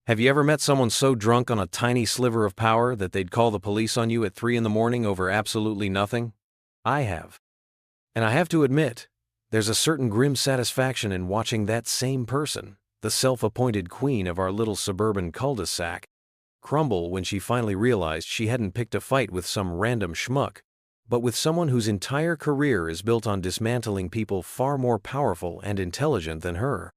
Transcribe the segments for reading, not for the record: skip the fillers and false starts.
Have you ever met someone so drunk on a tiny sliver of power that they'd call the police on you at 3 in the morning over absolutely nothing? I have. And I have to admit, there's a certain grim satisfaction in watching that same person, the self-appointed queen of our little suburban cul-de-sac, crumble when she finally realized she hadn't picked a fight with some random schmuck, but with someone whose entire career is built on dismantling people far more powerful and intelligent than her.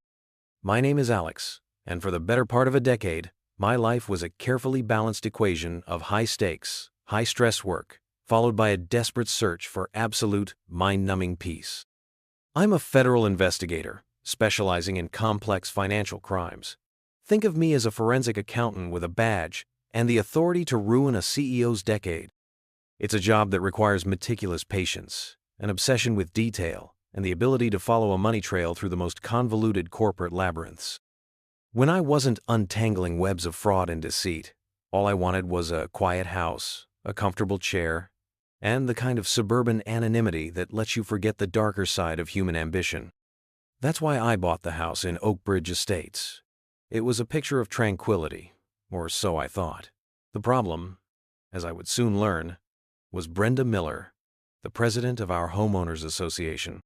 My name is Alex, and for the better part of a decade, my life was a carefully balanced equation of high stakes, high stress work, followed by a desperate search for absolute, mind-numbing peace. I'm a federal investigator, specializing in complex financial crimes. Think of me as a forensic accountant with a badge and the authority to ruin a CEO's decade. It's a job that requires meticulous patience, an obsession with detail, and the ability to follow a money trail through the most convoluted corporate labyrinths. When I wasn't untangling webs of fraud and deceit, all I wanted was a quiet house, a comfortable chair, and the kind of suburban anonymity that lets you forget the darker side of human ambition. That's why I bought the house in Oak Ridge Estates. It was a picture of tranquility, or so I thought. The problem, as I would soon learn, was Brenda Miller, the president of our Homeowners Association.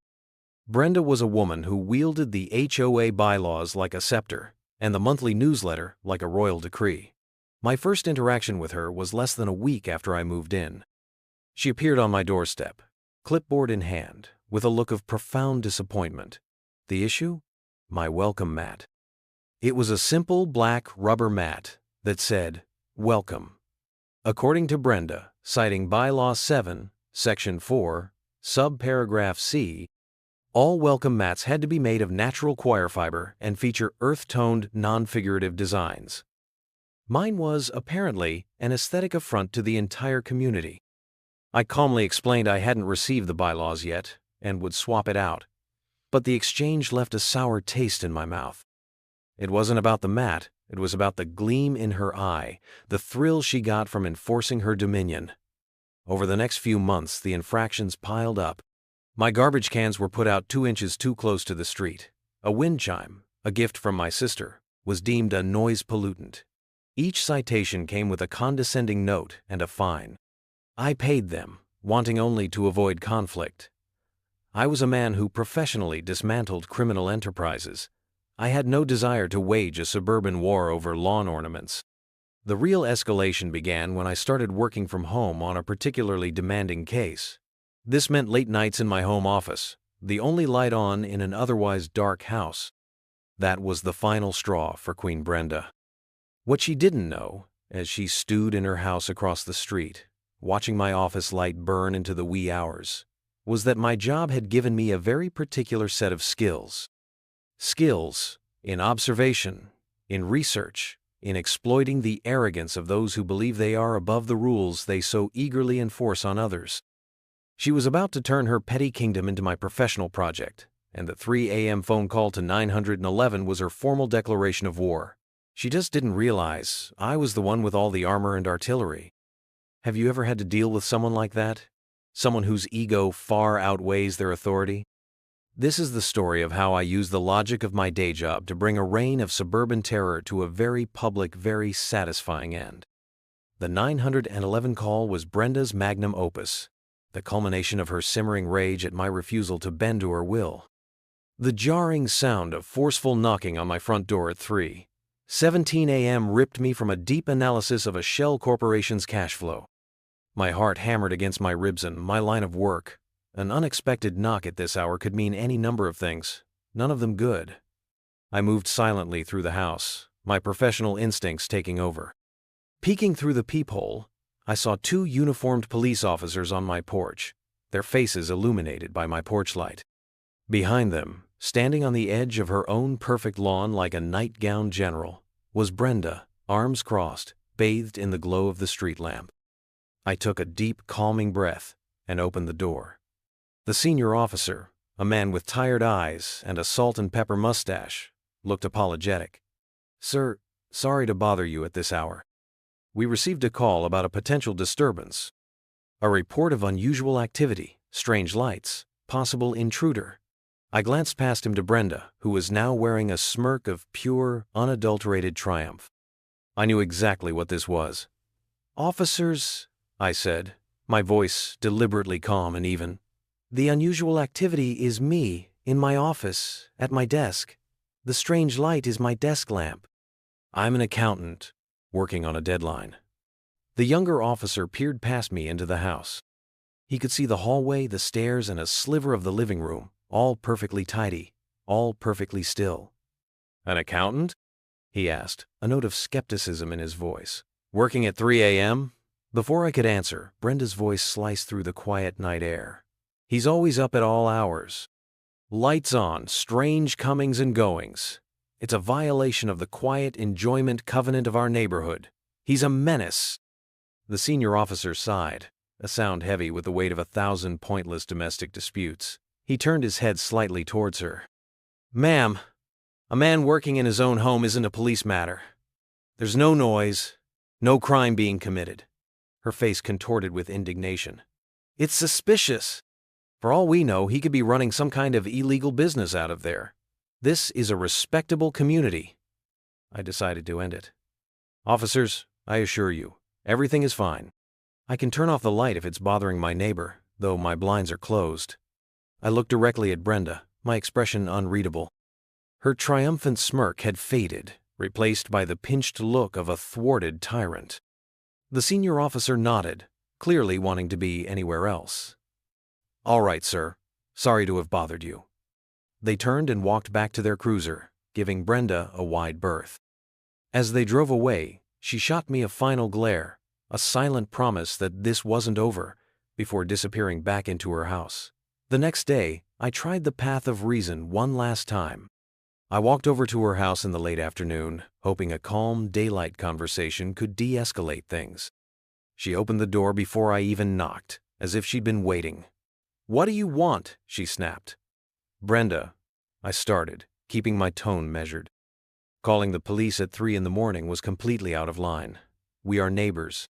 Brenda was a woman who wielded the HOA bylaws like a scepter, and the monthly newsletter like a royal decree. My first interaction with her was less than a week after I moved in. She appeared on my doorstep, clipboard in hand, with a look of profound disappointment. The issue? My welcome mat. It was a simple black rubber mat that said, "Welcome." According to Brenda, citing Bylaw 7, Section 4, subparagraph C, all welcome mats had to be made of natural coir fiber and feature earth-toned, non-figurative designs. Mine was, apparently, an aesthetic affront to the entire community. I calmly explained I hadn't received the bylaws yet and would swap it out, but the exchange left a sour taste in my mouth. It wasn't about the mat, it was about the gleam in her eye, the thrill she got from enforcing her dominion. Over the next few months, the infractions piled up. My garbage cans were put out 2 inches too close to the street. A wind chime, a gift from my sister, was deemed a noise pollutant. Each citation came with a condescending note and a fine. I paid them, wanting only to avoid conflict. I was a man who professionally dismantled criminal enterprises. I had no desire to wage a suburban war over lawn ornaments. The real escalation began when I started working from home on a particularly demanding case. This meant late nights in my home office, the only light on in an otherwise dark house. That was the final straw for Queen Brenda. What she didn't know, as she stewed in her house across the street, watching my office light burn into the wee hours, was that my job had given me a very particular set of skills. Skills in observation, in research, in exploiting the arrogance of those who believe they are above the rules they so eagerly enforce on others. She was about to turn her petty kingdom into my professional project, and the 3 a.m. phone call to 911 was her formal declaration of war. She just didn't realize I was the one with all the armor and artillery. Have you ever had to deal with someone like that? Someone whose ego far outweighs their authority? This is the story of how I use the logic of my day job to bring a reign of suburban terror to a very public, very satisfying end. The 911 call was Brenda's magnum opus, the culmination of her simmering rage at my refusal to bend to her will. The jarring sound of forceful knocking on my front door at 3:17 a.m. ripped me from a deep analysis of a shell corporation's cash flow. My heart hammered against my ribs and my line of work. An unexpected knock at this hour could mean any number of things, none of them good. I moved silently through the house, my professional instincts taking over. Peeking through the peephole, I saw 2 uniformed police officers on my porch, their faces illuminated by my porch light. Behind them, standing on the edge of her own perfect lawn like a nightgowned general, was Brenda, arms crossed, bathed in the glow of the street lamp. I took a deep, calming breath and opened the door. The senior officer, a man with tired eyes and a salt and pepper mustache, looked apologetic. "Sir, sorry to bother you at this hour. We received a call about a potential disturbance. A report of unusual activity, strange lights, possible intruder." I glanced past him to Brenda, who was now wearing a smirk of pure, unadulterated triumph. I knew exactly what this was. "Officers," I said, my voice deliberately calm and even. "The unusual activity is me, in my office, at my desk. The strange light is my desk lamp. I'm an accountant, working on a deadline." The younger officer peered past me into the house. He could see the hallway, the stairs, and a sliver of the living room, all perfectly tidy, all perfectly still. "An accountant?" he asked, a note of skepticism in his voice. "Working at 3 a.m.? Before I could answer, Brenda's voice sliced through the quiet night air. "He's always up at all hours. Lights on, strange comings and goings. It's a violation of the quiet enjoyment covenant of our neighborhood. He's a menace." The senior officer sighed, a sound heavy with the weight of 1,000 pointless domestic disputes. He turned his head slightly towards her. "Ma'am, a man working in his own home isn't a police matter. There's no noise, no crime being committed." Her face contorted with indignation. "It's suspicious. For all we know, he could be running some kind of illegal business out of there. This is a respectable community." I decided to end it. "Officers, I assure you, everything is fine. I can turn off the light if it's bothering my neighbor, though my blinds are closed." I looked directly at Brenda, my expression unreadable. Her triumphant smirk had faded, replaced by the pinched look of a thwarted tyrant. The senior officer nodded, clearly wanting to be anywhere else. "All right, sir. Sorry to have bothered you." They turned and walked back to their cruiser, giving Brenda a wide berth. As they drove away, she shot me a final glare, a silent promise that this wasn't over, before disappearing back into her house. The next day, I tried the path of reason one last time. I walked over to her house in the late afternoon, hoping a calm, daylight conversation could de-escalate things. She opened the door before I even knocked, as if she'd been waiting. "What do you want?" she snapped. "Brenda," I started, keeping my tone measured. Calling the police at 3 in the morning was completely out of line. We are neighbors.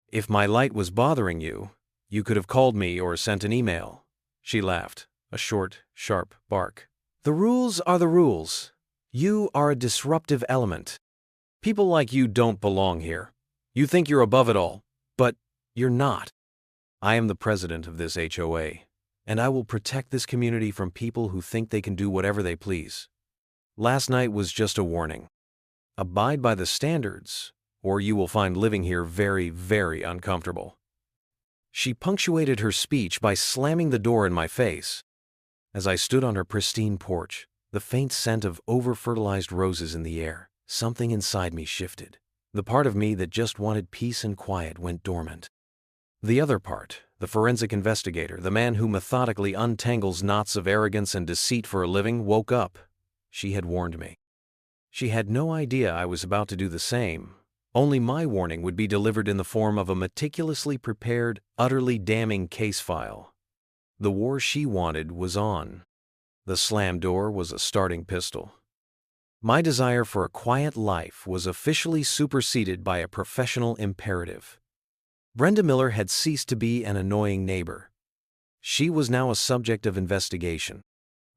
"If my light was bothering you, you could have called me or sent an email." She laughed, a short, sharp bark. "The rules are the rules. You are a disruptive element. People like you don't belong here. You think you're above it all, but you're not. I am the president of this HOA, and I will protect this community from people who think they can do whatever they please. Last night was just a warning. Abide by the standards, or you will find living here very, very uncomfortable." She punctuated her speech by slamming the door in my face. As I stood on her pristine porch, the faint scent of over-fertilized roses in the air, something inside me shifted. The part of me that just wanted peace and quiet went dormant. The other part, the forensic investigator, the man who methodically untangles knots of arrogance and deceit for a living, woke up. She had warned me. She had no idea I was about to do the same. Only my warning would be delivered in the form of a meticulously prepared, utterly damning case file. The war she wanted was on. The slammed door was a starting pistol. My desire for a quiet life was officially superseded by a professional imperative. Brenda Miller had ceased to be an annoying neighbor. She was now a subject of investigation.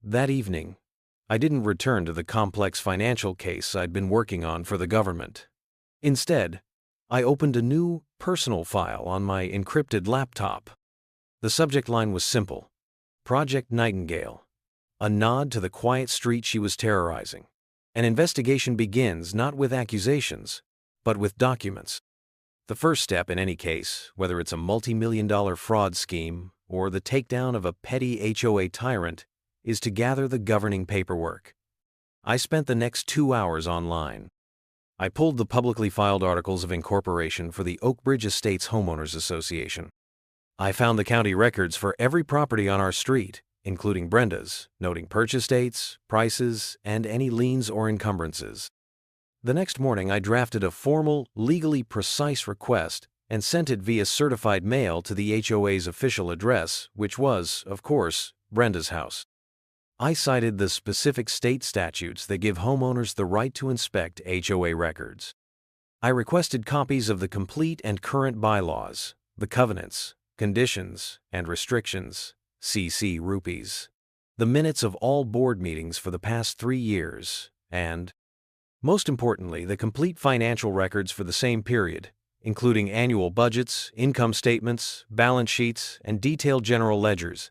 That evening, I didn't return to the complex financial case I'd been working on for the government. Instead, I opened a new, personal file on my encrypted laptop. The subject line was simple: Project Nightingale. A nod to the quiet street she was terrorizing. An investigation begins not with accusations, but with documents. The first step in any case, whether it's a multi-million-dollar fraud scheme or the takedown of a petty HOA tyrant, is to gather the governing paperwork. I spent the next 2 hours online. I pulled the publicly filed articles of incorporation for the Oakbridge Estates Homeowners Association. I found the county records for every property on our street, including Brenda's, noting purchase dates, prices, and any liens or encumbrances. The next morning, I drafted a formal, legally precise request and sent it via certified mail to the HOA's official address, which was, of course, Brenda's house. I cited the specific state statutes that give homeowners the right to inspect HOA records. I requested copies of the complete and current bylaws, the covenants, conditions, and restrictions, CC rupees, the minutes of all board meetings for the past 3 years, and Most importantly, the complete financial records for the same period, including annual budgets, income statements, balance sheets, and detailed general ledgers.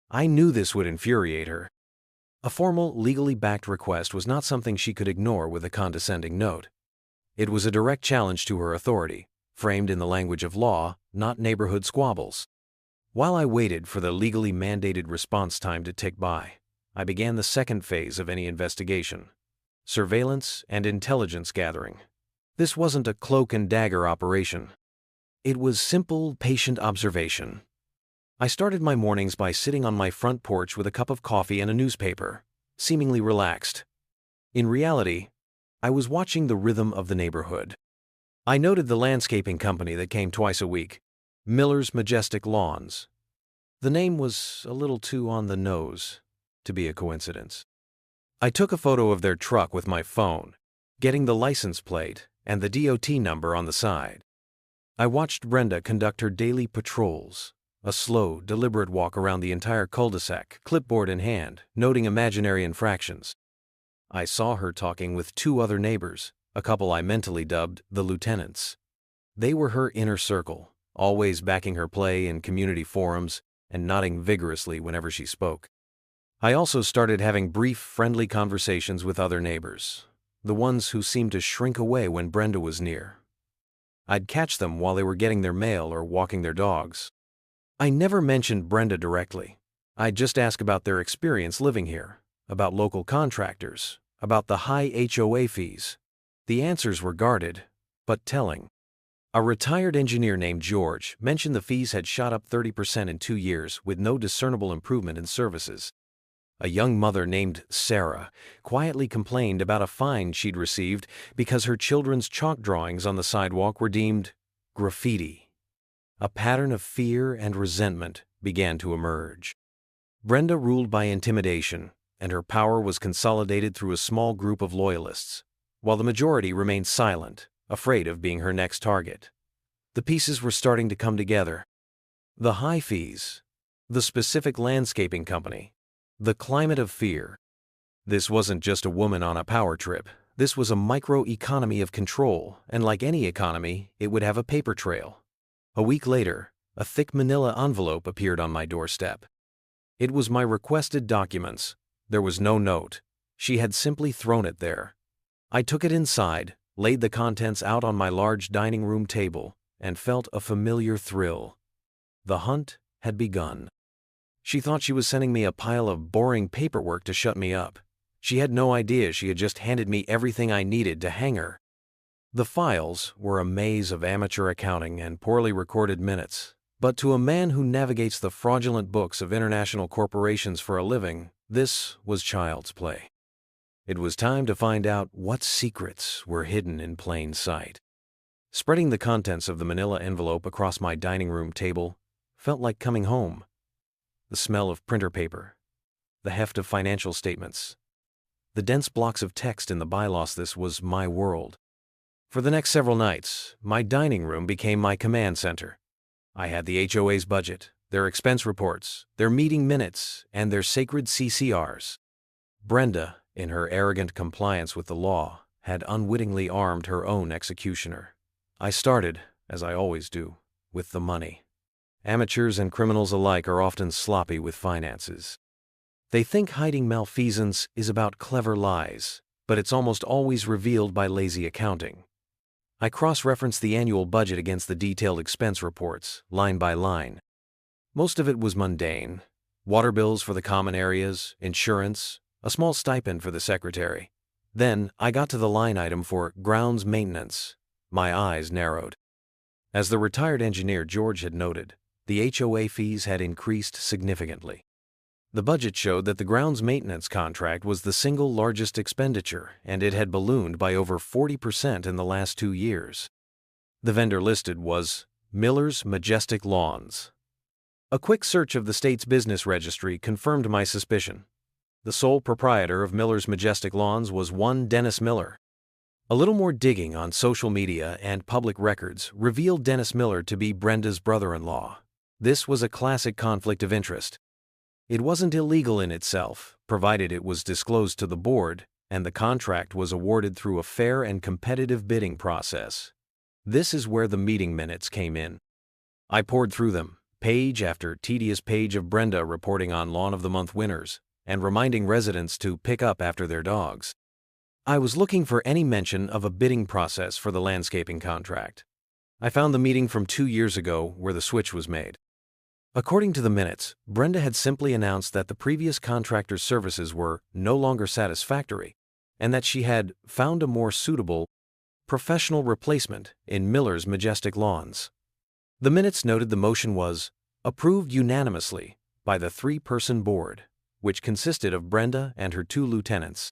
I knew this would infuriate her. A formal, legally backed request was not something she could ignore with a condescending note. It was a direct challenge to her authority, framed in the language of law, not neighborhood squabbles. While I waited for the legally mandated response time to tick by, I began the second phase of any investigation: surveillance and intelligence gathering. This wasn't a cloak and dagger operation. It was simple, patient observation. I started my mornings by sitting on my front porch with a cup of coffee and a newspaper, seemingly relaxed. In reality, I was watching the rhythm of the neighborhood. I noted the landscaping company that came twice a week, Miller's Majestic Lawns. The name was a little too on the nose to be a coincidence. I took a photo of their truck with my phone, getting the license plate and the DOT number on the side. I watched Brenda conduct her daily patrols, a slow, deliberate walk around the entire cul-de-sac, clipboard in hand, noting imaginary infractions. I saw her talking with two other neighbors, a couple I mentally dubbed the lieutenants. They were her inner circle, always backing her play in community forums and nodding vigorously whenever she spoke. I also started having brief, friendly conversations with other neighbors, the ones who seemed to shrink away when Brenda was near. I'd catch them while they were getting their mail or walking their dogs. I never mentioned Brenda directly. I'd just ask about their experience living here, about local contractors, about the high HOA fees. The answers were guarded, but telling. A retired engineer named George mentioned the fees had shot up 30% in 2 years with no discernible improvement in services. A young mother named Sarah quietly complained about a fine she'd received because her children's chalk drawings on the sidewalk were deemed graffiti. A pattern of fear and resentment began to emerge. Brenda ruled by intimidation, and her power was consolidated through a small group of loyalists, while the majority remained silent, afraid of being her next target. The pieces were starting to come together. The high fees, the specific landscaping company, the climate of fear. This wasn't just a woman on a power trip. This was a micro-economy of control, and like any economy, it would have a paper trail. A week later, a thick manila envelope appeared on my doorstep. It was my requested documents. There was no note. She had simply thrown it there. I took it inside, laid the contents out on my large dining room table, and felt a familiar thrill. The hunt had begun. She thought she was sending me a pile of boring paperwork to shut me up. She had no idea she had just handed me everything I needed to hang her. The files were a maze of amateur accounting and poorly recorded minutes, but to a man who navigates the fraudulent books of international corporations for a living, this was child's play. It was time to find out what secrets were hidden in plain sight. Spreading the contents of the manila envelope across my dining room table felt like coming home. The smell of printer paper, the heft of financial statements, the dense blocks of text in the bylaws. This was my world. For the next several nights, my dining room became my command center. I had the HOA's budget, their expense reports, their meeting minutes, and their sacred CCRs. Brenda, in her arrogant compliance with the law, had unwittingly armed her own executioner. I started, as I always do, with the money. Amateurs and criminals alike are often sloppy with finances. They think hiding malfeasance is about clever lies, but it's almost always revealed by lazy accounting. I cross-referenced the annual budget against the detailed expense reports, line by line. Most of it was mundane: water bills for the common areas, insurance, a small stipend for the secretary. Then I got to the line item for grounds maintenance. My eyes narrowed. As the retired engineer George had noted, the HOA fees had increased significantly. The budget showed that the grounds maintenance contract was the single largest expenditure, and it had ballooned by over 40% in the last 2 years. The vendor listed was Miller's Majestic Lawns. A quick search of the state's business registry confirmed my suspicion. The sole proprietor of Miller's Majestic Lawns was one Dennis Miller. A little more digging on social media and public records revealed Dennis Miller to be Brenda's brother-in-law. This was a classic conflict of interest. It wasn't illegal in itself, provided it was disclosed to the board, and the contract was awarded through a fair and competitive bidding process. This is where the meeting minutes came in. I pored through them, page after tedious page of Brenda reporting on Lawn of the Month winners and reminding residents to pick up after their dogs. I was looking for any mention of a bidding process for the landscaping contract. I found the meeting from 2 years ago where the switch was made. According to the minutes, Brenda had simply announced that the previous contractor's services were no longer satisfactory and that she had found a more suitable, professional replacement in Miller's Majestic Lawns. The minutes noted the motion was approved unanimously by the 3-person board, which consisted of Brenda and her 2 lieutenants.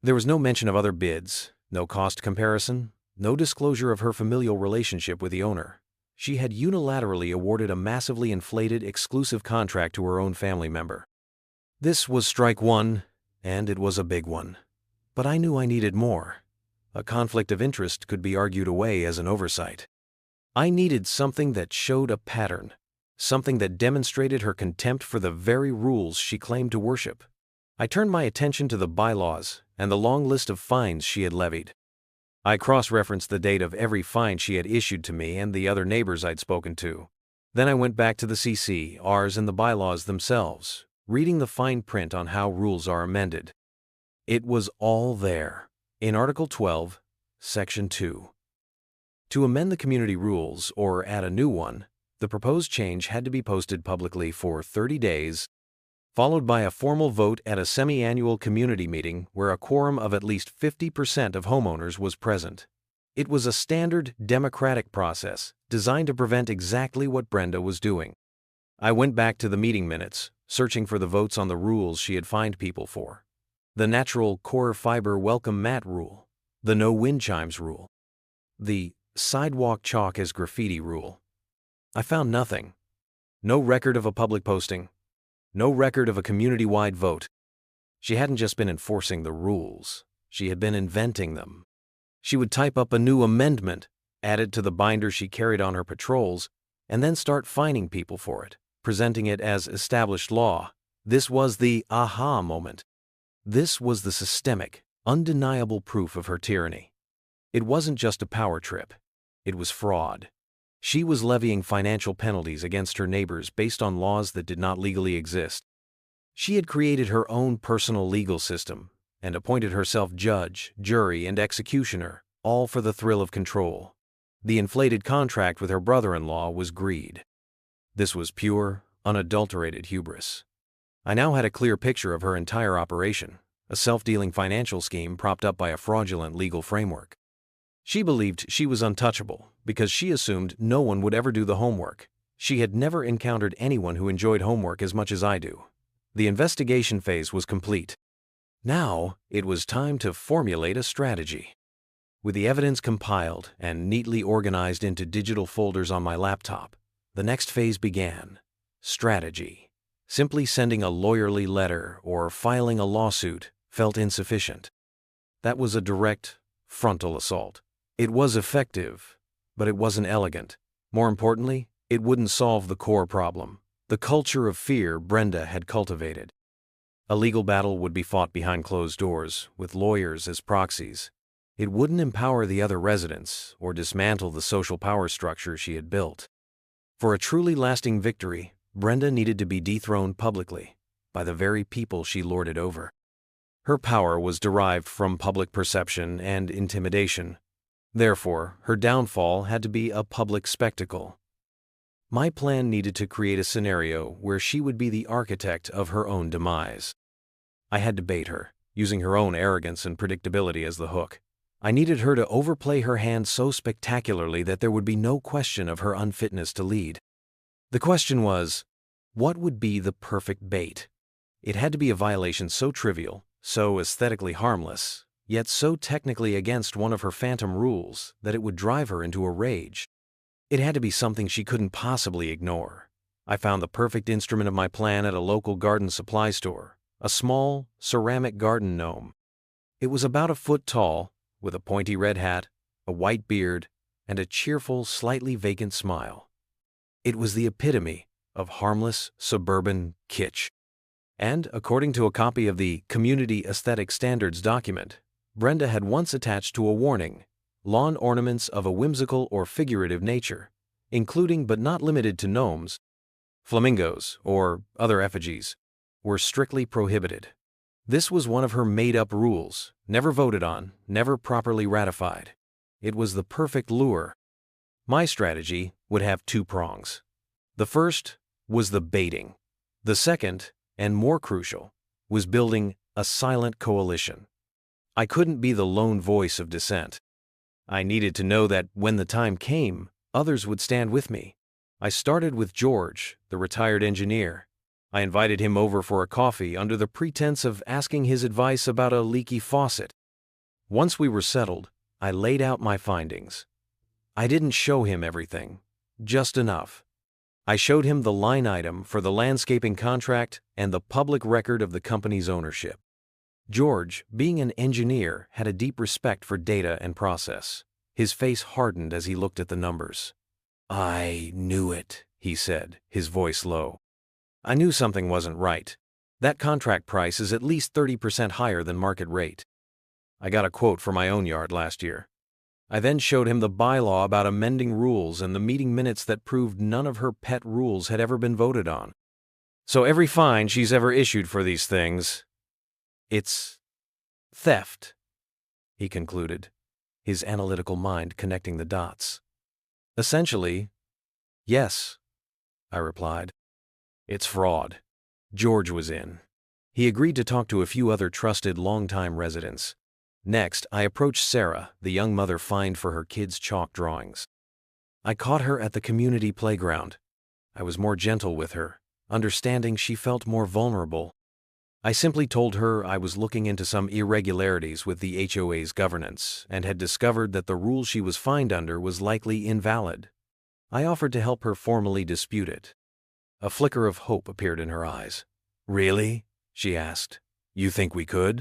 There was no mention of other bids, no cost comparison, no disclosure of her familial relationship with the owner. She had unilaterally awarded a massively inflated exclusive contract to her own family member. This was strike one, and it was a big one. But I knew I needed more. A conflict of interest could be argued away as an oversight. I needed something that showed a pattern, something that demonstrated her contempt for the very rules she claimed to worship. I turned my attention to the bylaws and the long list of fines she had levied. I cross-referenced the date of every fine she had issued to me and the other neighbors I'd spoken to. Then I went back to the CC/Rs and the bylaws themselves, reading the fine print on how rules are amended. It was all there, in Article 12, Section 2. To amend the community rules or add a new one, the proposed change had to be posted publicly for 30 days, followed by a formal vote at a semi-annual community meeting where a quorum of at least 50% of homeowners was present. It was a standard democratic process designed to prevent exactly what Brenda was doing. I went back to the meeting minutes, searching for the votes on the rules she had fined people for. The natural core fiber welcome mat rule, the no wind chimes rule, the sidewalk chalk as graffiti rule. I found nothing. No record of a public posting. No record of a community-wide vote. She hadn't just been enforcing the rules, she had been inventing them. She would type up a new amendment, add it to the binder she carried on her patrols, and then start fining people for it, presenting it as established law. This was the aha moment. This was the systemic, undeniable proof of her tyranny. It wasn't just a power trip. It was fraud. She was levying financial penalties against her neighbors based on laws that did not legally exist. She had created her own personal legal system and appointed herself judge, jury, and executioner, all for the thrill of control. The inflated contract with her brother-in-law was greed. This was pure, unadulterated hubris. I now had a clear picture of her entire operation, a self-dealing financial scheme propped up by a fraudulent legal framework. She believed she was untouchable because she assumed no one would ever do the homework. She had never encountered anyone who enjoyed homework as much as I do. The investigation phase was complete. Now, it was time to formulate a strategy. With the evidence compiled and neatly organized into digital folders on my laptop, the next phase began. Strategy. Simply sending a lawyerly letter or filing a lawsuit felt insufficient. That was a direct, frontal assault. It was effective, but it wasn't elegant. More importantly, it wouldn't solve the core problem, the culture of fear Brenda had cultivated. A legal battle would be fought behind closed doors, with lawyers as proxies. It wouldn't empower the other residents or dismantle the social power structure she had built. For a truly lasting victory, Brenda needed to be dethroned publicly by the very people she lorded over. Her power was derived from public perception and intimidation. Therefore, her downfall had to be a public spectacle. My plan needed to create a scenario where she would be the architect of her own demise. I had to bait her, using her own arrogance and predictability as the hook. I needed her to overplay her hand so spectacularly that there would be no question of her unfitness to lead. The question was, what would be the perfect bait? It had to be a violation so trivial, so aesthetically harmless, yet so technically against one of her phantom rules that it would drive her into a rage. It had to be something she couldn't possibly ignore. I found the perfect instrument of my plan at a local garden supply store, a small, ceramic garden gnome. It was about a foot tall, with a pointy red hat, a white beard, and a cheerful, slightly vacant smile. It was the epitome of harmless, suburban kitsch. And, according to a copy of the Community Aesthetic Standards document, Brenda had once attached to a warning, lawn ornaments of a whimsical or figurative nature, including but not limited to gnomes, flamingos, or other effigies, were strictly prohibited. This was one of her made-up rules, never voted on, never properly ratified. It was the perfect lure. My strategy would have two prongs. The first was the baiting. The second, and more crucial, was building a silent coalition. I couldn't be the lone voice of dissent. I needed to know that when the time came, others would stand with me. I started with George, the retired engineer. I invited him over for a coffee under the pretense of asking his advice about a leaky faucet. Once we were settled, I laid out my findings. I didn't show him everything, just enough. I showed him the line item for the landscaping contract and the public record of the company's ownership. George, being an engineer, had a deep respect for data and process. His face hardened as he looked at the numbers. "I knew it," he said, his voice low. "I knew something wasn't right. That contract price is at least 30% higher than market rate. I got a quote for my own yard last year." I then showed him the bylaw about amending rules and the meeting minutes that proved none of her pet rules had ever been voted on. "So every fine she's ever issued for these things, it's theft," he concluded, his analytical mind connecting the dots. "Essentially, yes," I replied. "It's fraud." George was in. He agreed to talk to a few other trusted longtime residents. Next, I approached Sarah, the young mother fined for her kids' chalk drawings. I caught her at the community playground. I was more gentle with her, understanding she felt more vulnerable. I simply told her I was looking into some irregularities with the HOA's governance and had discovered that the rule she was fined under was likely invalid. I offered to help her formally dispute it. A flicker of hope appeared in her eyes. "Really?" she asked. "You think we could?"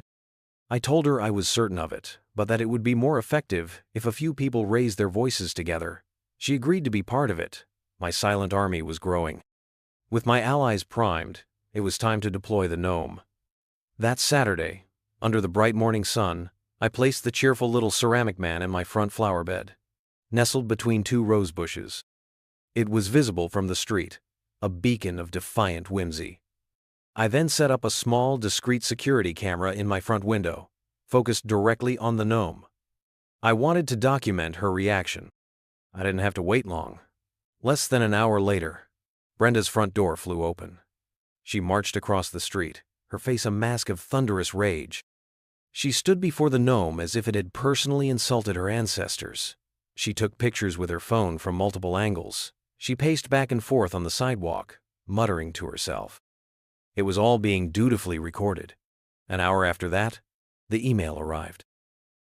I told her I was certain of it, but that it would be more effective if a few people raised their voices together. She agreed to be part of it. My silent army was growing. With my allies primed, it was time to deploy the gnome. That Saturday, under the bright morning sun, I placed the cheerful little ceramic man in my front flower bed, nestled between two rose bushes. It was visible from the street, a beacon of defiant whimsy. I then set up a small, discreet security camera in my front window, focused directly on the gnome. I wanted to document her reaction. I didn't have to wait long. Less than an hour later, Brenda's front door flew open. She marched across the street, her face a mask of thunderous rage. She stood before the gnome as if it had personally insulted her ancestors. She took pictures with her phone from multiple angles. She paced back and forth on the sidewalk, muttering to herself. It was all being dutifully recorded. An hour after that, the email arrived.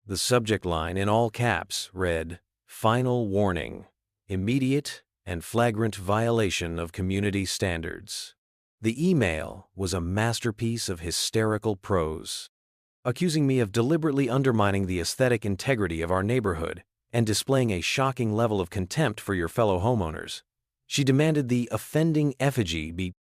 The subject line in all caps read, "Final warning, immediate and flagrant violation of community standards." The email was a masterpiece of hysterical prose, accusing me of deliberately undermining the aesthetic integrity of our neighborhood and displaying a shocking level of contempt for your fellow homeowners. She demanded the offending effigy be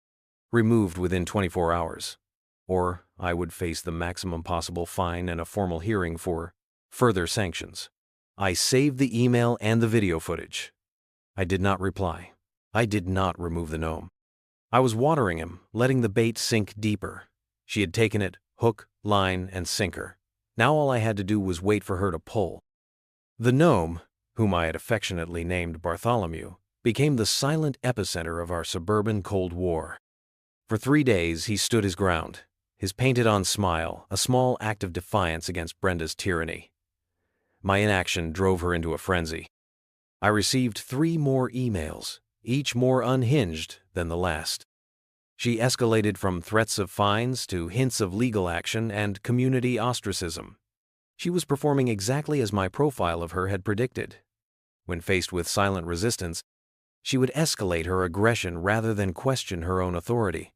removed within 24 hours, or I would face the maximum possible fine and a formal hearing for further sanctions. I saved the email and the video footage. I did not reply. I did not remove the gnome. I was watering him, letting the bait sink deeper. She had taken it, hook, line, and sinker. Now all I had to do was wait for her to pull. The gnome, whom I had affectionately named Bartholomew, became the silent epicenter of our suburban Cold War. For 3 days he stood his ground, his painted-on smile a small act of defiance against Brenda's tyranny. My inaction drove her into a frenzy. I received 3 more emails, each more unhinged than the last. She escalated from threats of fines to hints of legal action and community ostracism. She was performing exactly as my profile of her had predicted. When faced with silent resistance, she would escalate her aggression rather than question her own authority.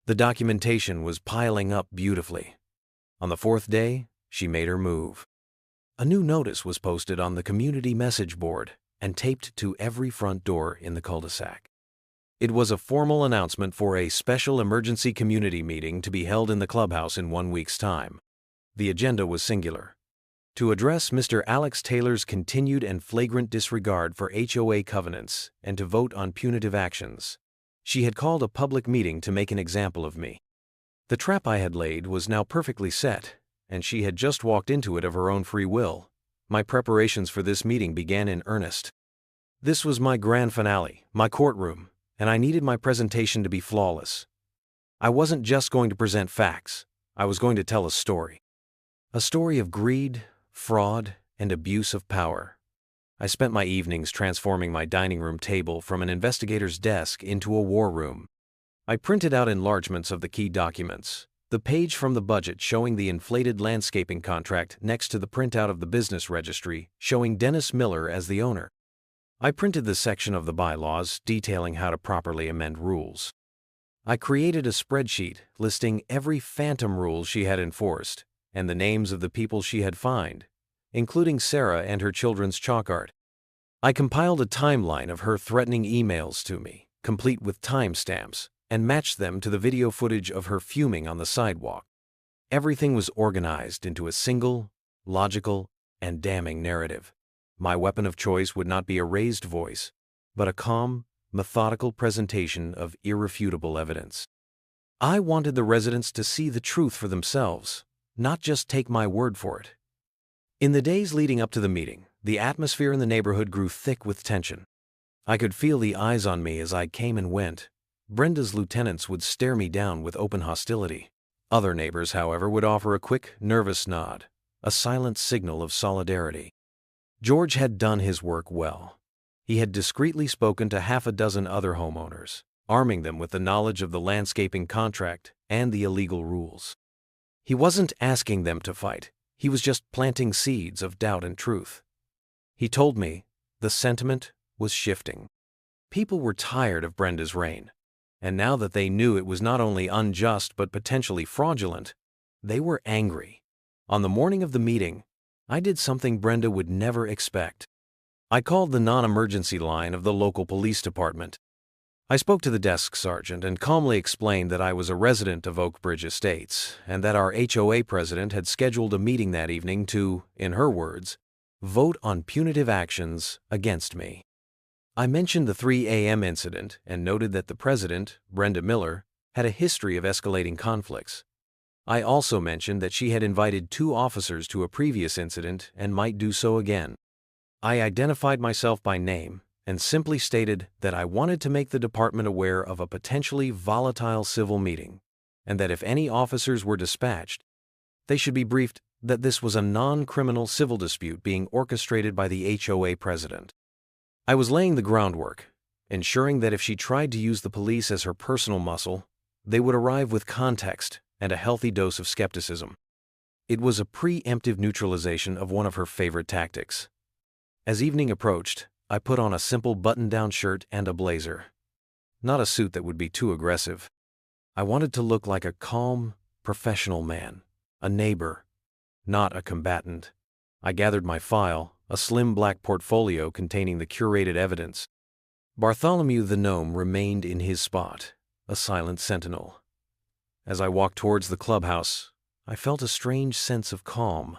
The documentation was piling up beautifully. On the 4th day, she made her move. A new notice was posted on the community message board and taped to every front door in the cul-de-sac. It was a formal announcement for a special emergency community meeting to be held in the clubhouse in 1 week's time. The agenda was singular: to address Mr. Alex Taylor's continued and flagrant disregard for HOA covenants and to vote on punitive actions. She had called a public meeting to make an example of me. The trap I had laid was now perfectly set, and she had just walked into it of her own free will. My preparations for this meeting began in earnest. This was my grand finale, my courtroom, and I needed my presentation to be flawless. I wasn't just going to present facts, I was going to tell a story. A story of greed, fraud, and abuse of power. I spent my evenings transforming my dining room table from an investigator's desk into a war room. I printed out enlargements of the key documents, the page from the budget showing the inflated landscaping contract next to the printout of the business registry showing Dennis Miller as the owner. I printed the section of the bylaws detailing how to properly amend rules. I created a spreadsheet listing every phantom rule she had enforced and the names of the people she had fined, including Sarah and her children's chalk art. I compiled a timeline of her threatening emails to me, complete with timestamps, and matched them to the video footage of her fuming on the sidewalk. Everything was organized into a single, logical, and damning narrative. My weapon of choice would not be a raised voice, but a calm, methodical presentation of irrefutable evidence. I wanted the residents to see the truth for themselves, not just take my word for it. In the days leading up to the meeting, the atmosphere in the neighborhood grew thick with tension. I could feel the eyes on me as I came and went. Brenda's lieutenants would stare me down with open hostility. Other neighbors, however, would offer a quick, nervous nod, a silent signal of solidarity. George had done his work well. He had discreetly spoken to half a dozen other homeowners, arming them with the knowledge of the landscaping contract and the illegal rules. He wasn't asking them to fight, he was just planting seeds of doubt and truth. He told me the sentiment was shifting. People were tired of Brenda's reign. And now that they knew it was not only unjust but potentially fraudulent, they were angry. On the morning of the meeting, I did something Brenda would never expect. I called the non-emergency line of the local police department. I spoke to the desk sergeant and calmly explained that I was a resident of Oak Bridge Estates and that our HOA president had scheduled a meeting that evening to, in her words, vote on punitive actions against me. I mentioned the 3 a.m. incident and noted that the president, Brenda Miller, had a history of escalating conflicts. I also mentioned that she had invited 2 officers to a previous incident and might do so again. I identified myself by name and simply stated that I wanted to make the department aware of a potentially volatile civil meeting, and that if any officers were dispatched, they should be briefed that this was a non-criminal civil dispute being orchestrated by the HOA president. I was laying the groundwork, ensuring that if she tried to use the police as her personal muscle, they would arrive with context and a healthy dose of skepticism. It was a preemptive neutralization of one of her favorite tactics. As evening approached, I put on a simple button-down shirt and a blazer. Not a suit that would be too aggressive. I wanted to look like a calm, professional man, a neighbor, not a combatant. I gathered my file, a slim black portfolio containing the curated evidence. Bartholomew the gnome remained in his spot, a silent sentinel. As I walked towards the clubhouse, I felt a strange sense of calm.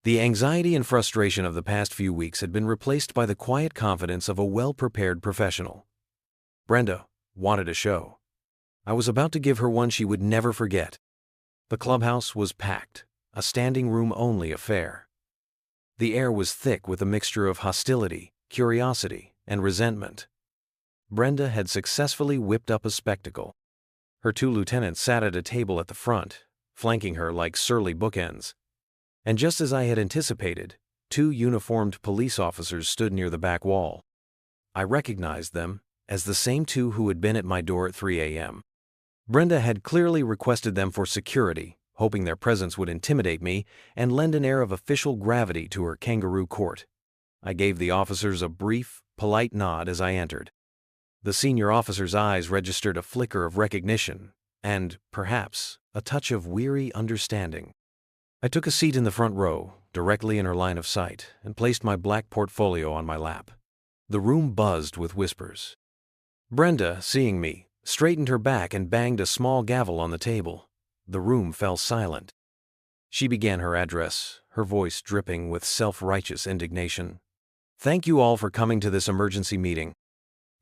The anxiety and frustration of the past few weeks had been replaced by the quiet confidence of a well-prepared professional. Brenda wanted a show. I was about to give her one she would never forget. The clubhouse was packed, a standing-room-only affair. The air was thick with a mixture of hostility, curiosity, and resentment. Brenda had successfully whipped up a spectacle. Her 2 lieutenants sat at a table at the front, flanking her like surly bookends. And just as I had anticipated, 2 uniformed police officers stood near the back wall. I recognized them as the same 2 who had been at my door at 3 a.m. Brenda had clearly requested them for security, hoping their presence would intimidate me and lend an air of official gravity to her kangaroo court. I gave the officers a brief, polite nod as I entered. The senior officer's eyes registered a flicker of recognition and, perhaps, a touch of weary understanding. I took a seat in the front row, directly in her line of sight, and placed my black portfolio on my lap. The room buzzed with whispers. Brenda, seeing me, straightened her back and banged a small gavel on the table. The room fell silent. She began her address, her voice dripping with self-righteous indignation. Thank you all for coming to this emergency meeting.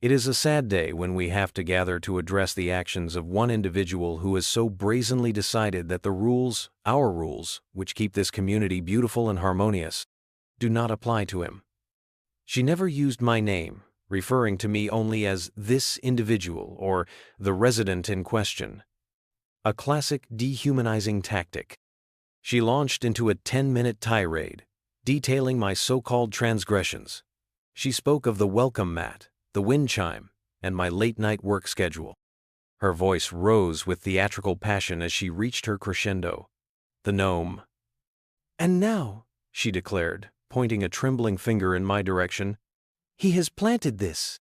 It is a sad day when we have to gather to address the actions of one individual who has so brazenly decided that the rules, our rules, which keep this community beautiful and harmonious, do not apply to him. She never used my name, referring to me only as this individual or the resident in question. A classic dehumanizing tactic. She launched into a 10-minute tirade, detailing my so-called transgressions. She spoke of the welcome mat, the wind chime, and my late-night work schedule. Her voice rose with theatrical passion as she reached her crescendo. The gnome. And now, she declared, pointing a trembling finger in my direction, he has planted this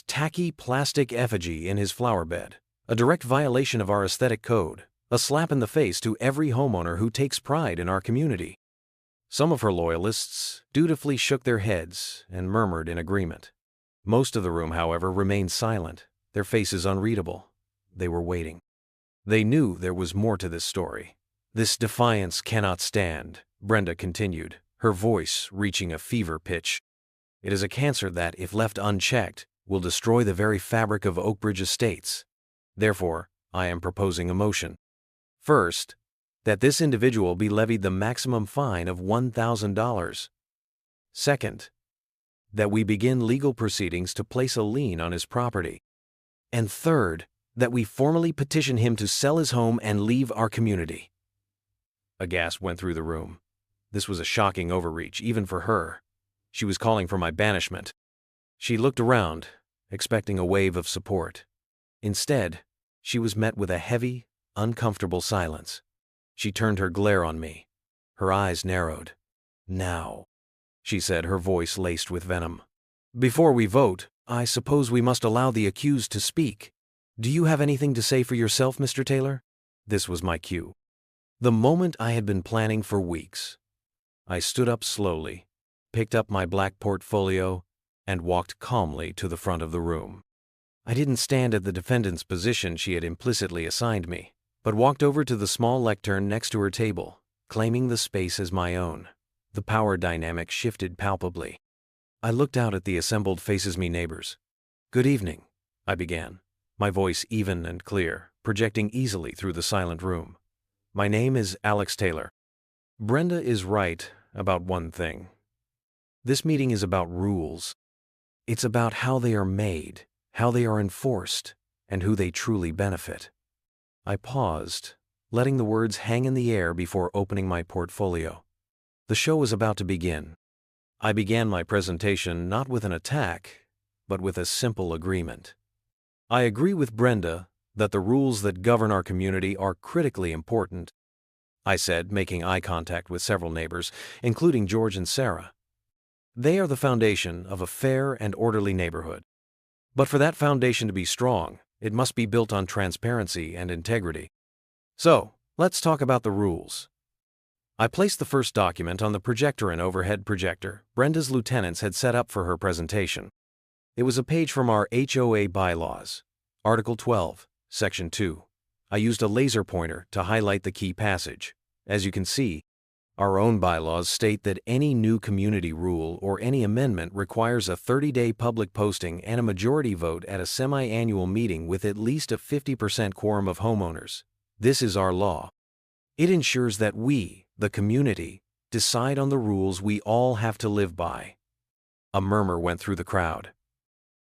tacky plastic effigy in his flower bed, a direct violation of our aesthetic code, a slap in the face to every homeowner who takes pride in our community. Some of her loyalists dutifully shook their heads and murmured in agreement. Most of the room, however, remained silent, their faces unreadable. They were waiting. They knew there was more to this story. This defiance cannot stand, Brenda continued, her voice reaching a fever pitch. It is a cancer that, if left unchecked, will destroy the very fabric of Oakbridge Estates. Therefore, I am proposing a motion. First, that this individual be levied the maximum fine of $1,000. Second, that we begin legal proceedings to place a lien on his property. And third, that we formally petition him to sell his home and leave our community. A gasp went through the room. This was a shocking overreach, even for her. She was calling for my banishment. She looked around, expecting a wave of support. Instead, she was met with a heavy, uncomfortable silence. She turned her glare on me. Her eyes narrowed. Now, she said, her voice laced with venom. Before we vote, I suppose we must allow the accused to speak. Do you have anything to say for yourself, Mr. Taylor? This was my cue. The moment I had been planning for weeks. I stood up slowly, picked up my black portfolio, and walked calmly to the front of the room. I didn't stand at the defendant's position she had implicitly assigned me, but walked over to the small lectern next to her table, claiming the space as my own. The power dynamic shifted palpably. I looked out at the assembled Faces Me neighbors. Good evening, I began, my voice even and clear, projecting easily through the silent room. My name is Alex Taylor. Brenda is right about one thing. This meeting is about rules. It's about how they are made, how they are enforced, and who they truly benefit. I paused, letting the words hang in the air before opening my portfolio. The show was about to begin. I began my presentation not with an attack, but with a simple agreement. I agree with Brenda that the rules that govern our community are critically important, I said, making eye contact with several neighbors, including George and Sarah. They are the foundation of a fair and orderly neighborhood. But for that foundation to be strong, it must be built on transparency and integrity. So, let's talk about the rules. I placed the first document on the projector and overhead projector Brenda's lieutenants had set up for her presentation. It was a page from our HOA bylaws, Article 12, Section 2. I used a laser pointer to highlight the key passage. As you can see, our own bylaws state that any new community rule or any amendment requires a 30-day public posting and a majority vote at a semi-annual meeting with at least a 50% quorum of homeowners. This is our law. It ensures that we, the community, decide on the rules we all have to live by. A murmur went through the crowd.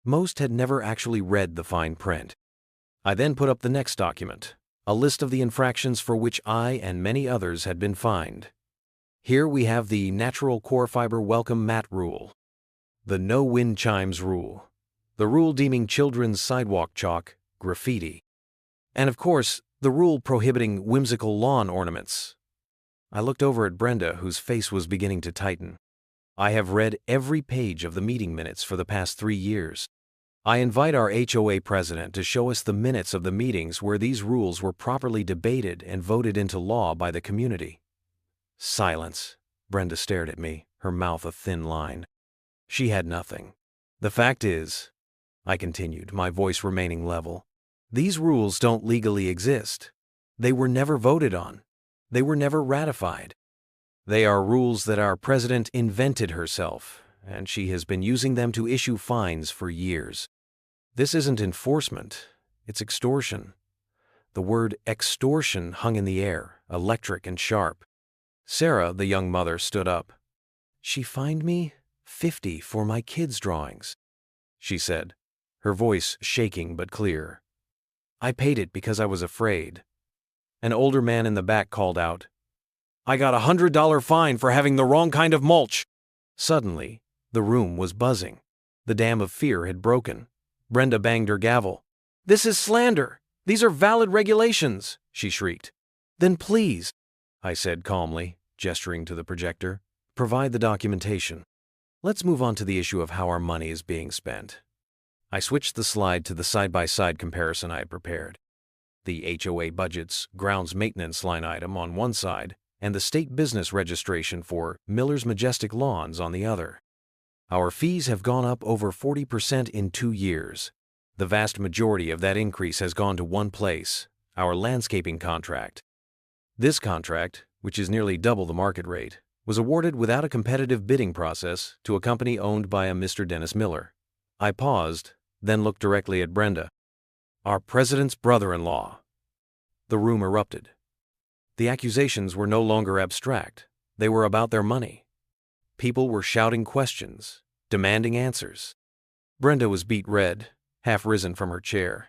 Most had never actually read the fine print. I then put up the next document, a list of the infractions for which I and many others had been fined. Here we have the natural core fiber welcome mat rule, the no wind chimes rule, the rule deeming children's sidewalk chalk graffiti, and of course, the rule prohibiting whimsical lawn ornaments. I looked over at Brenda, whose face was beginning to tighten. I have read every page of the meeting minutes for the past 3 years. I invite our HOA president to show us the minutes of the meetings where these rules were properly debated and voted into law by the community. Silence. Brenda stared at me, her mouth a thin line. She had nothing. The fact is, I continued, my voice remaining level. These rules don't legally exist. They were never voted on. They were never ratified. They are rules that our president invented herself, and she has been using them to issue fines for years. This isn't enforcement, it's extortion. The word extortion hung in the air, electric and sharp. Sarah, the young mother, stood up. "She fined me $50 for my kids' drawings," she said, her voice shaking but clear. "I paid it because I was afraid." An older man in the back called out, "I got a $100 fine for having the wrong kind of mulch." Suddenly, the room was buzzing. The dam of fear had broken. Brenda banged her gavel. "This is slander! These are valid regulations!" she shrieked. "Then please," I said calmly, gesturing to the projector, "provide the documentation. Let's move on to the issue of how our money is being spent." I switched the slide to the side-by-side comparison I had prepared. The HOA budget's grounds maintenance line item on one side and the state business registration for Miller's Majestic Lawns on the other. Our fees have gone up over 40% in 2 years. The vast majority of that increase has gone to one place, our landscaping contract. This contract, which is nearly double the market rate, was awarded without a competitive bidding process to a company owned by a Mr. Dennis Miller. I paused, then looked directly at Brenda. "Our president's brother-in-law." The room erupted. The accusations were no longer abstract. They were about their money. People were shouting questions, demanding answers. Brenda was beet red, half risen from her chair.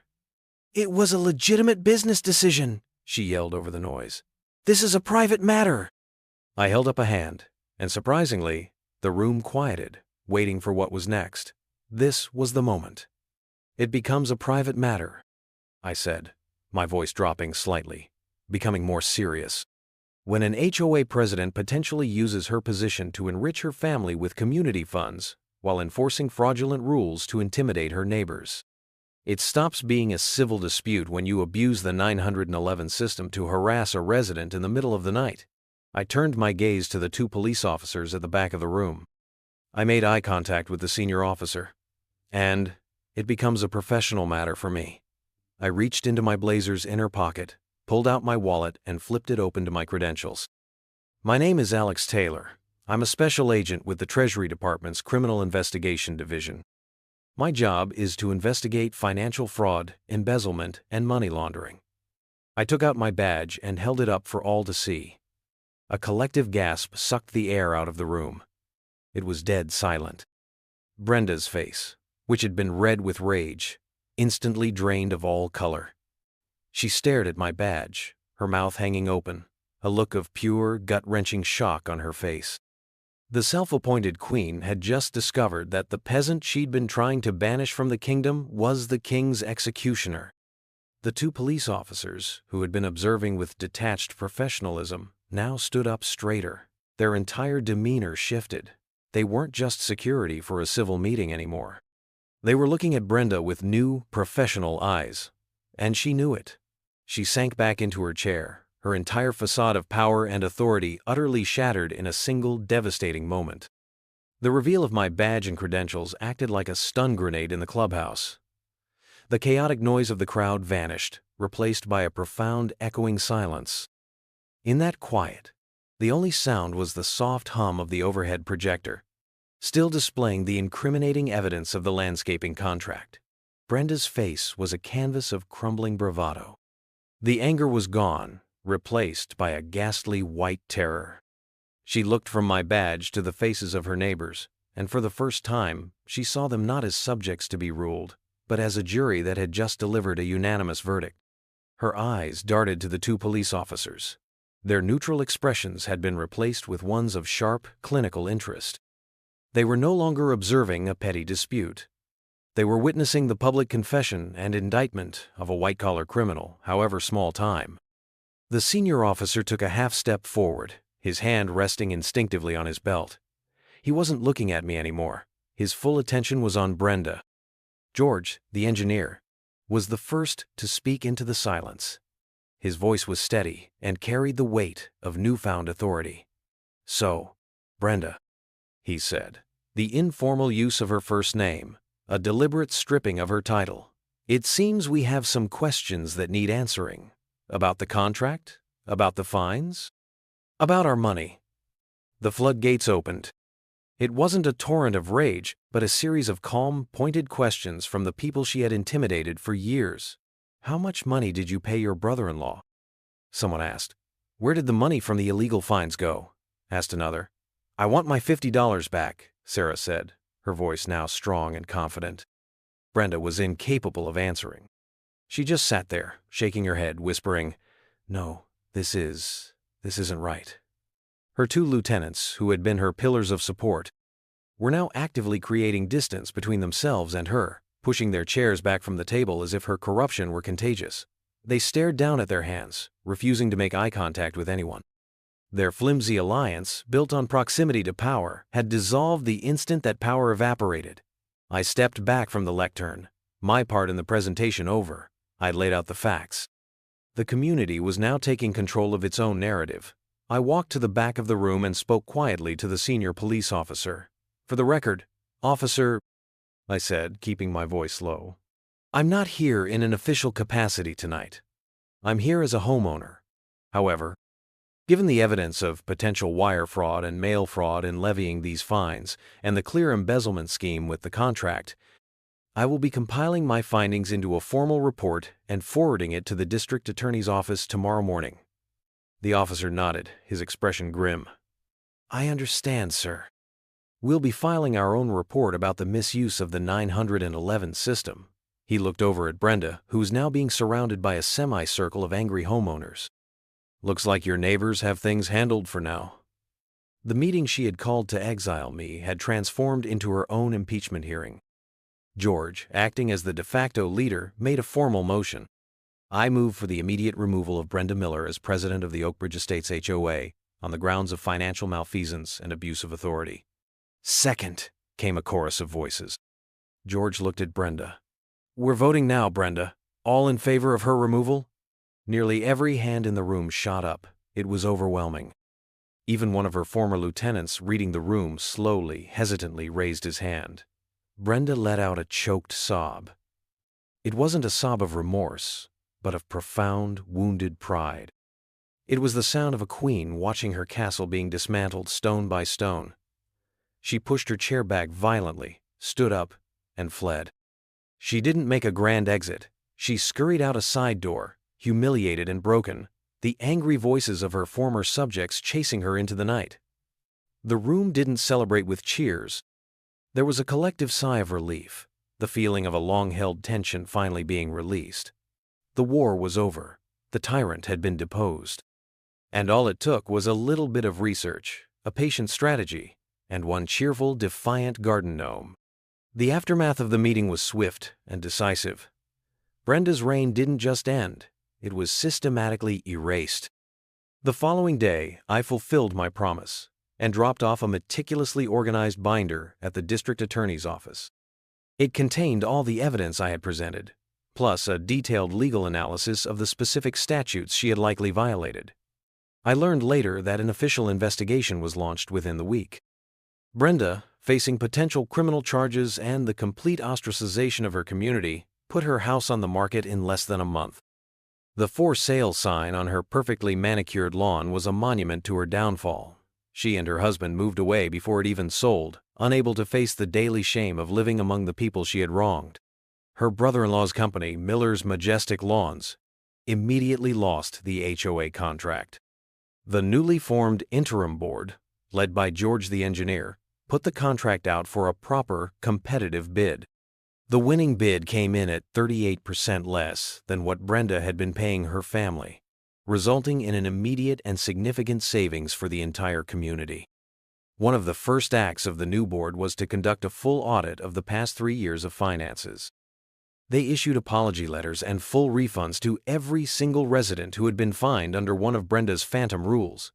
"It was a legitimate business decision," she yelled over the noise. "This is a private matter." I held up a hand, and surprisingly, the room quieted, waiting for what was next. This was the moment. "It becomes a private matter," I said, my voice dropping slightly, becoming more serious. "When an HOA president potentially uses her position to enrich her family with community funds while enforcing fraudulent rules to intimidate her neighbors. It stops being a civil dispute when you abuse the 911 system to harass a resident in the middle of the night." I turned my gaze to the 2 police officers at the back of the room. I made eye contact with the senior officer. "And it becomes a professional matter for me." I reached into my blazer's inner pocket, pulled out my wallet, and flipped it open to my credentials. "My name is Alex Taylor. I'm a special agent with the Treasury Department's Criminal Investigation Division. My job is to investigate financial fraud, embezzlement, and money laundering." I took out my badge and held it up for all to see. A collective gasp sucked the air out of the room. It was dead silent. Brenda's face, which had been red with rage, instantly drained of all color. She stared at my badge, her mouth hanging open, a look of pure, gut-wrenching shock on her face. The self-appointed queen had just discovered that the peasant she'd been trying to banish from the kingdom was the king's executioner. The 2 police officers, who had been observing with detached professionalism, now stood up straighter. Their entire demeanor shifted. They weren't just security for a civil meeting anymore. They were looking at Brenda with new, professional eyes. And she knew it. She sank back into her chair, her entire facade of power and authority utterly shattered in a single devastating moment. The reveal of my badge and credentials acted like a stun grenade in the clubhouse. The chaotic noise of the crowd vanished, replaced by a profound, echoing silence. In that quiet, the only sound was the soft hum of the overhead projector, still displaying the incriminating evidence of the landscaping contract. Brenda's face was a canvas of crumbling bravado. The anger was gone, replaced by a ghastly white terror. She looked from my badge to the faces of her neighbors, and for the first time, she saw them not as subjects to be ruled, but as a jury that had just delivered a unanimous verdict. Her eyes darted to the 2 police officers. Their neutral expressions had been replaced with ones of sharp, clinical interest. They were no longer observing a petty dispute. They were witnessing the public confession and indictment of a white-collar criminal, however small time. The senior officer took a half-step forward, his hand resting instinctively on his belt. He wasn't looking at me anymore. His full attention was on Brenda. George, the engineer, was the first to speak into the silence. His voice was steady and carried the weight of newfound authority. "So, Brenda," he said. The informal use of her first name, a deliberate stripping of her title. It seems we have some questions that need answering. About the contract? About the fines? About our money. The floodgates opened. It wasn't a torrent of rage, but a series of calm, pointed questions from the people she had intimidated for years. "How much money did you pay your brother-in-law?" someone asked. "Where did the money from the illegal fines go?" asked another. "I want my $50 back," Sarah said, her voice now strong and confident. Brenda was incapable of answering. She just sat there, shaking her head, whispering, "No, this isn't right." Her two lieutenants, who had been her pillars of support, were now actively creating distance between themselves and her, pushing their chairs back from the table as if her corruption were contagious. They stared down at their hands, refusing to make eye contact with anyone. Their flimsy alliance, built on proximity to power, had dissolved the instant that power evaporated. I stepped back from the lectern, my part in the presentation over. I'd laid out the facts. The community was now taking control of its own narrative. I walked to the back of the room and spoke quietly to the senior police officer. "For the record, officer," I said, keeping my voice low, "I'm not here in an official capacity tonight. I'm here as a homeowner. However, given the evidence of potential wire fraud and mail fraud in levying these fines and the clear embezzlement scheme with the contract, I will be compiling my findings into a formal report and forwarding it to the district attorney's office tomorrow morning." The officer nodded, his expression grim. "I understand, sir. We'll be filing our own report about the misuse of the 911 system." He looked over at Brenda, who was now being surrounded by a semicircle of angry homeowners. "Looks like your neighbors have things handled for now." The meeting she had called to exile me had transformed into her own impeachment hearing. George, acting as the de facto leader, made a formal motion. I move for the immediate removal of Brenda Miller as president of the Oakbridge Estates HOA on the grounds of financial malfeasance and abuse of authority. "Second," came a chorus of voices. George looked at Brenda. "We're voting now, Brenda. All in favor of her removal?" Nearly every hand in the room shot up. It was overwhelming. Even one of her former lieutenants, reading the room slowly, hesitantly raised his hand. Brenda let out a choked sob. It wasn't a sob of remorse, but of profound, wounded pride. It was the sound of a queen watching her castle being dismantled stone by stone. She pushed her chair back violently, stood up, and fled. She didn't make a grand exit. She scurried out a side door, humiliated and broken, the angry voices of her former subjects chasing her into the night. The room didn't celebrate with cheers. There was a collective sigh of relief, the feeling of a long-held tension finally being released. The war was over. The tyrant had been deposed. And all it took was a little bit of research, a patient strategy, and one cheerful, defiant garden gnome. The aftermath of the meeting was swift and decisive. Brenda's reign didn't just end, it was systematically erased. The following day, I fulfilled my promise and dropped off a meticulously organized binder at the district attorney's office. It contained all the evidence I had presented, plus a detailed legal analysis of the specific statutes she had likely violated. I learned later that an official investigation was launched within the week. Brenda, facing potential criminal charges and the complete ostracization of her community, put her house on the market in less than a month. The for sale sign on her perfectly manicured lawn was a monument to her downfall. She and her husband moved away before it even sold, unable to face the daily shame of living among the people she had wronged. Her brother-in-law's company, Miller's Majestic Lawns, immediately lost the HOA contract. The newly formed interim board, led by George the engineer, put the contract out for a proper, competitive bid. The winning bid came in at 38% less than what Brenda had been paying her family, resulting in an immediate and significant savings for the entire community. One of the first acts of the new board was to conduct a full audit of the past 3 years of finances. They issued apology letters and full refunds to every single resident who had been fined under one of Brenda's phantom rules.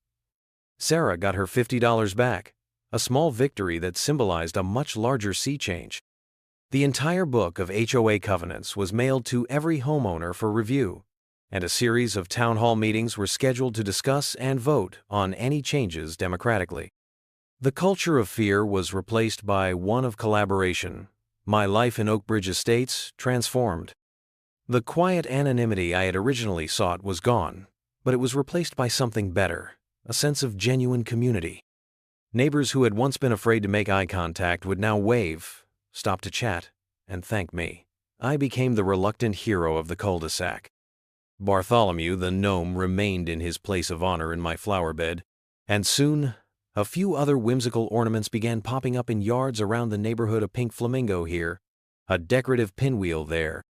Sarah got her $50 back, a small victory that symbolized a much larger sea change. The entire book of HOA covenants was mailed to every homeowner for review, and a series of town hall meetings were scheduled to discuss and vote on any changes democratically. The culture of fear was replaced by one of collaboration, My life in Oakbridge Estates transformed. The quiet anonymity I had originally sought was gone, but it was replaced by something better, a sense of genuine community. Neighbors who had once been afraid to make eye contact would now wave, stop to chat, and thank me. I became the reluctant hero of the cul-de-sac. Bartholomew the gnome remained in his place of honor in my flower bed, and soon a few other whimsical ornaments began popping up in yards around the neighborhood. A pink flamingo here, a decorative pinwheel there.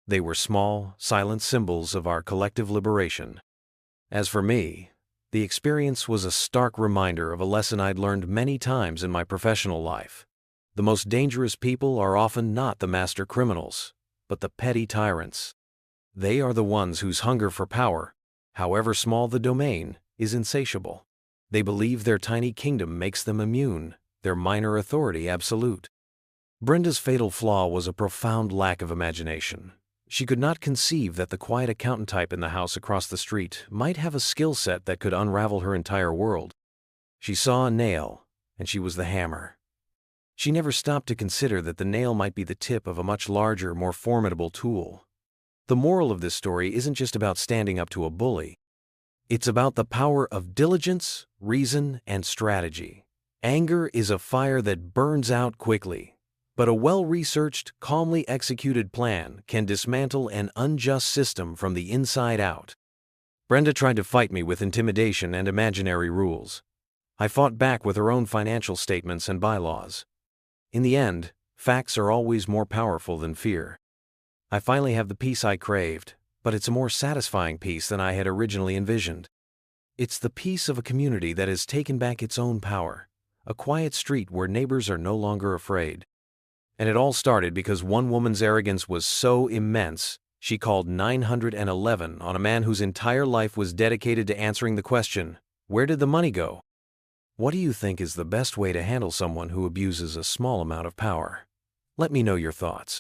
They were small, silent symbols of our collective liberation. As for me, the experience was a stark reminder of a lesson I'd learned many times in my professional life. The most dangerous people are often not the master criminals, but the petty tyrants. They are the ones whose hunger for power, however small the domain, is insatiable. They believe their tiny kingdom makes them immune, their minor authority absolute. Brenda's fatal flaw was a profound lack of imagination. She could not conceive that the quiet accountant type in the house across the street might have a skill set that could unravel her entire world. She saw a nail, and she was the hammer. She never stopped to consider that the nail might be the tip of a much larger, more formidable tool. The moral of this story isn't just about standing up to a bully. It's about the power of diligence, reason, and strategy. Anger is a fire that burns out quickly, but a well-researched, calmly executed plan can dismantle an unjust system from the inside out. Brenda tried to fight me with intimidation and imaginary rules. I fought back with her own financial statements and bylaws. In the end, facts are always more powerful than fear. I finally have the peace I craved, but it's a more satisfying peace than I had originally envisioned. It's the peace of a community that has taken back its own power, a quiet street where neighbors are no longer afraid. And it all started because one woman's arrogance was so immense, she called 911 on a man whose entire life was dedicated to answering the question, "Where did the money go?" What do you think is the best way to handle someone who abuses a small amount of power? Let me know your thoughts.